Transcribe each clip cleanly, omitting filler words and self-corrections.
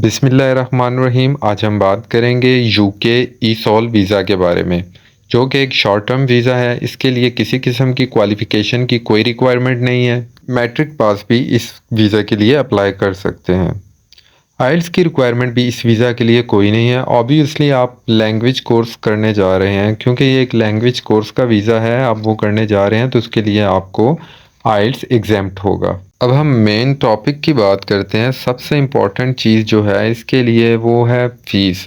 बिस्मिल्लाहिर्रहमानिर्रहीम। आज हम बात करेंगे यूके ई-सॉल वीज़ा के बारे में, जो कि एक शॉर्ट टर्म वीज़ा है। इसके लिए किसी किस्म की क्वालिफ़िकेशन की कोई रिक्वायरमेंट नहीं है। मैट्रिक पास भी इस वीज़ा के लिए अप्लाई कर सकते हैं। आइल्स की रिक्वायरमेंट भी इस वीज़ा के लिए कोई नहीं है। ऑब्वियसली आप लैंग्वेज कोर्स करने जा रहे हैं, क्योंकि ये एक लैंग्वेज कोर्स का वीज़ा है। आप वो करने जा रहे हैं तो उसके लिए आपको आइल्स एग्ज़ैम्प्ट होगा। अब हम मेन टॉपिक की बात करते हैं। सबसे इम्पॉर्टेंट चीज़ जो है इसके लिए वो है फ़ीस।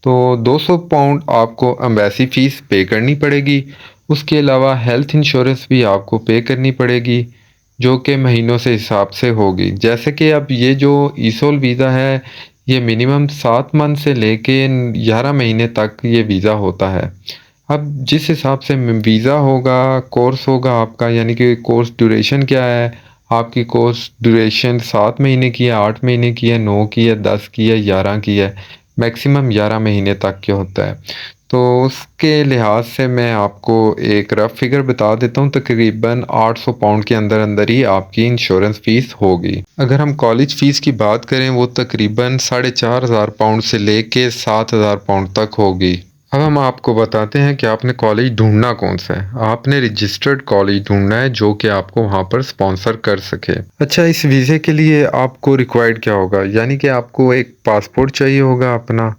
तो 200 पाउंड आपको एम्बेसी फ़ीस पे करनी पड़ेगी। उसके अलावा हेल्थ इंश्योरेंस भी आपको पे करनी पड़ेगी, जो कि महीनों से हिसाब से होगी। जैसे कि अब ये जो ई-सोल वीज़ा है, ये मिनिमम 7 मंथ से लेके 11 महीने तक ये वीज़ा होता है। अब जिस हिसाब से वीज़ा होगा, कोर्स होगा आपका, यानी कि कोर्स ड्यूरेशन क्या है, आपकी कोर्स ड्यूरेशन 7 महीने की है, 8 महीने की है, 9 की है, 10 की है, 11 की है, मैक्सिमम 11 महीने तक के होता है। तो उसके लिहाज से मैं आपको एक रफ़ फिगर बता देता हूँ। तकरीबन 800 पाउंड के अंदर अंदर ही आपकी इंश्योरेंस फ़ीस होगी। अगर हम कॉलेज फ़ीस की बात करें, वो तकरीबन 4,500 पाउंड से लेके 7,000 पाउंड तक होगी। अब हम आपको बताते हैं कि आपने कॉलेज ढूंढना कौन सा है। आपने रजिस्टर्ड कॉलेज ढूंढना है जो कि आपको वहाँ पर स्पॉन्सर कर सके। अच्छा, इस वीज़े के लिए आपको रिक्वायर्ड क्या होगा, यानी कि आपको एक पासपोर्ट चाहिए होगा अपना।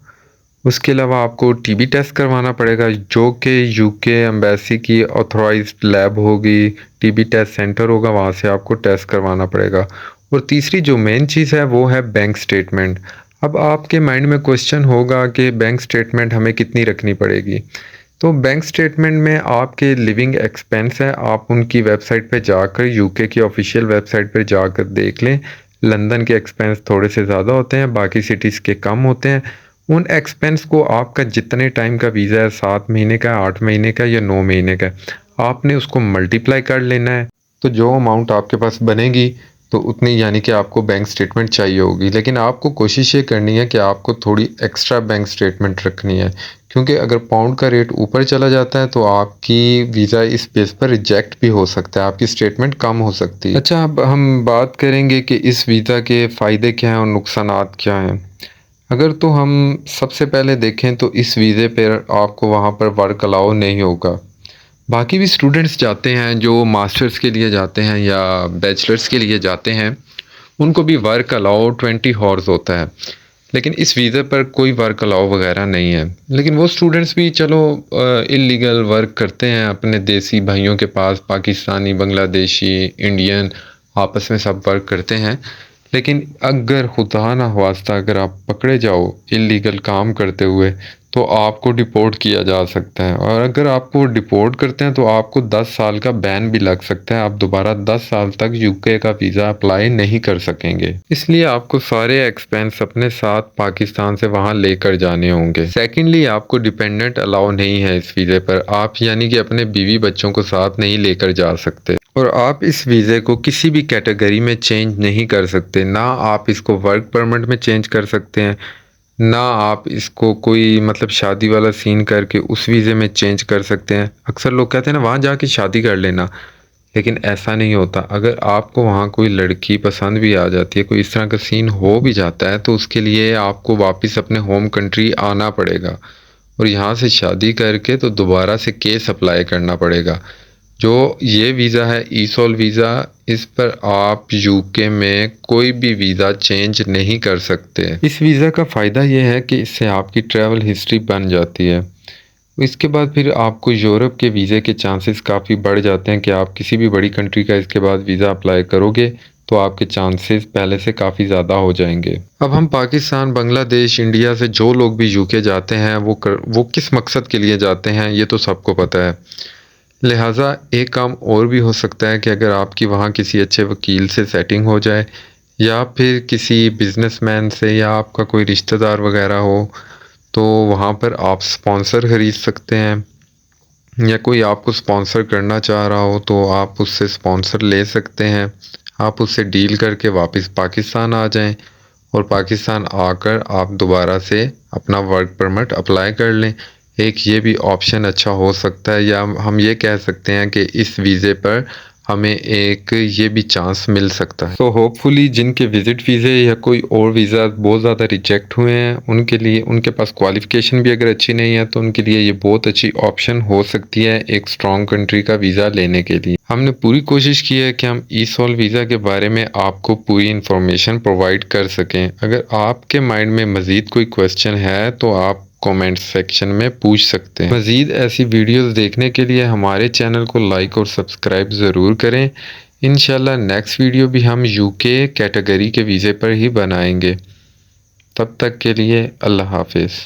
उसके अलावा आपको टीबी टेस्ट करवाना पड़ेगा, जो कि यूके एम्बेसी की ऑथराइज्ड लैब होगी, टीबी टेस्ट सेंटर होगा, वहाँ से आपको टेस्ट करवाना पड़ेगा। और तीसरी जो मेन चीज़ है वो है बैंक स्टेटमेंट। अब आपके माइंड में क्वेश्चन होगा कि बैंक स्टेटमेंट हमें कितनी रखनी पड़ेगी। तो बैंक स्टेटमेंट में आपके लिविंग एक्सपेंस है, आप उनकी वेबसाइट पे जाकर, यूके की ऑफिशियल वेबसाइट पे जाकर देख लें। लंदन के एक्सपेंस थोड़े से ज़्यादा होते हैं, बाकी सिटीज़ के कम होते हैं। उन एक्सपेंस को आपका जितने टाइम का वीज़ा है, 7 महीने का, 8 महीने का या 9 महीने का, आपने उसको मल्टीप्लाई कर लेना है। तो जो अमाउंट आपके पास बनेगी, तो उतनी यानी कि आपको बैंक स्टेटमेंट चाहिए होगी। लेकिन आपको कोशिश ये करनी है कि आपको थोड़ी एक्स्ट्रा बैंक स्टेटमेंट रखनी है, क्योंकि अगर पाउंड का रेट ऊपर चला जाता है तो आपकी वीज़ा इस बेस पर रिजेक्ट भी हो सकता है, आपकी स्टेटमेंट कम हो सकती है। अच्छा, अब हम बात करेंगे कि इस वीज़ा के फ़ायदे क्या हैं और नुकसानात क्या हैं। अगर तो हम सबसे पहले देखें तो इस वीज़े पर आपको वहाँ पर वर्क अलाउ नहीं होगा। बाकी भी स्टूडेंट्स जाते हैं जो मास्टर्स के लिए जाते हैं या बैचलर्स के लिए जाते हैं, उनको भी वर्क अलाउ 20 हॉर्स होता है। लेकिन इस वीज़े पर कोई वर्क अलाउ वगैरह नहीं है। लेकिन वो स्टूडेंट्स भी चलो इलीगल वर्क करते हैं अपने देसी भाइयों के पास, पाकिस्तानी, बांग्लादेशी, इंडियन, आपस में सब वर्क करते हैं। लेकिन अगर खुदा ना वास्ता अगर आप पकड़े जाओ इलीगल काम करते हुए, तो आपको डिपोर्ट किया जा सकता है। और अगर आपको डिपोर्ट करते हैं तो आपको 10 साल का बैन भी लग सकता है। आप दोबारा 10 साल तक यूके का वीज़ा अप्लाई नहीं कर सकेंगे। इसलिए आपको सारे एक्सपेंस अपने साथ पाकिस्तान से वहाँ लेकर जाने होंगे। सेकेंडली, आपको डिपेंडेंट अलाउ नहीं है इस वीज़े पर। आप यानी कि अपने बीवी बच्चों को साथ नहीं लेकर जा सकते। और आप इस वीज़े को किसी भी कैटेगरी में चेंज नहीं कर सकते। ना आप इसको वर्क परमिट में चेंज कर सकते हैं, ना आप इसको कोई मतलब शादी वाला सीन करके उस वीज़े में चेंज कर सकते हैं। अक्सर लोग कहते हैं ना, वहाँ जाके शादी कर लेना, लेकिन ऐसा नहीं होता। अगर आपको वहाँ कोई लड़की पसंद भी आ जाती है, कोई इस तरह का सीन हो भी जाता है, तो उसके लिए आपको वापस अपने होम कंट्री आना पड़ेगा और यहाँ से शादी करके तो दोबारा से केस अप्लाई करना पड़ेगा। जो ये वीज़ा है ई-सोल वीज़ा, इस पर आप यूके में कोई भी वीज़ा चेंज नहीं कर सकते। इस वीज़ा का फ़ायदा ये है कि इससे आपकी ट्रैवल हिस्ट्री बन जाती है। इसके बाद फिर आपको यूरोप के वीज़े के चांसेस काफ़ी बढ़ जाते हैं कि आप किसी भी बड़ी कंट्री का इसके बाद वीज़ा अप्लाई करोगे तो आपके चांसेस पहले से काफ़ी ज़्यादा हो जाएंगे। अब हम पाकिस्तान, बांग्लादेश, इंडिया से जो लोग भी यूके जाते हैं वो किस मकसद के लिए जाते हैं, ये तो सबको पता है। लिहाजा एक काम और भी हो सकता है कि अगर आपकी वहाँ किसी अच्छे वकील से सेटिंग हो जाए, या फिर किसी बिजनेसमैन से, या आपका कोई रिश्तेदार वगैरह हो, तो वहाँ पर आप स्पॉन्सर ख़रीद सकते हैं। या कोई आपको स्पॉन्सर करना चाह रहा हो तो आप उससे स्पॉन्सर ले सकते हैं। आप उससे डील करके वापस पाकिस्तान आ जाएं और पाकिस्तान आकर आप दोबारा से अपना वर्क परमिट अप्लाई कर लें। एक ये भी ऑप्शन अच्छा हो सकता है। या हम ये कह सकते हैं कि इस वीज़े पर हमें एक ये भी चांस मिल सकता है। तो होपफुली जिनके विज़िट वीज़े या कोई और वीज़ा बहुत ज़्यादा रिजेक्ट हुए हैं, उनके लिए, उनके पास क्वालिफ़िकेशन भी अगर अच्छी नहीं है तो उनके लिए ये बहुत अच्छी ऑप्शन हो सकती है एक स्ट्रॉन्ग कंट्री का वीज़ा लेने के लिए। हमने पूरी कोशिश की है कि हम ई-सॉल वीज़ा के बारे में आपको पूरी इन्फॉर्मेशन प्रोवाइड कर सकें। अगर आपके माइंड में मज़ीद कोई क्वेश्चन है तो आप कमेंट सेक्शन में पूछ सकते हैं। मज़ीद ऐसी वीडियोस देखने के लिए हमारे चैनल को लाइक और सब्सक्राइब ज़रूर करें। इंशाल्लाह नेक्स्ट वीडियो भी हम यूके कैटेगरी के वीज़े पर ही बनाएंगे। तब तक के लिए अल्लाह हाफिज़।